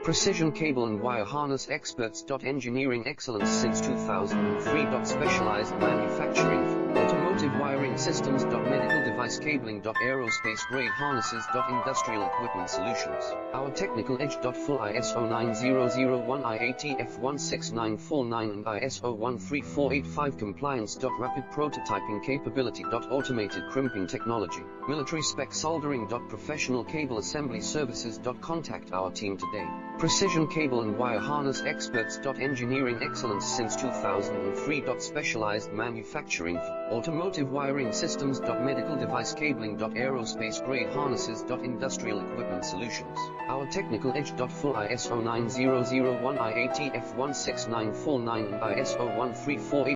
Precision cable and wire harness experts. Engineering excellence since 2003. Specialized manufacturing for automotive wiring systems. Medical device cabling. Aerospace grade harnesses. Industrial equipment solutions. Our technical edge. Full ISO 9001 IATF 16949 and ISO 13485 compliance. Rapid prototyping capability. Automated crimping technology. Military spec soldering. Professional cable assembly services. Contact our team today. Precision cable and wire harness experts. Engineering excellence since 2003. Specialized manufacturing for automotive wiring systems. Medical device cabling. Aerospace grade harnesses. Industrial equipment solutions. Our technical edge. Full ISO 9001 IATF 16949 and ISO 13485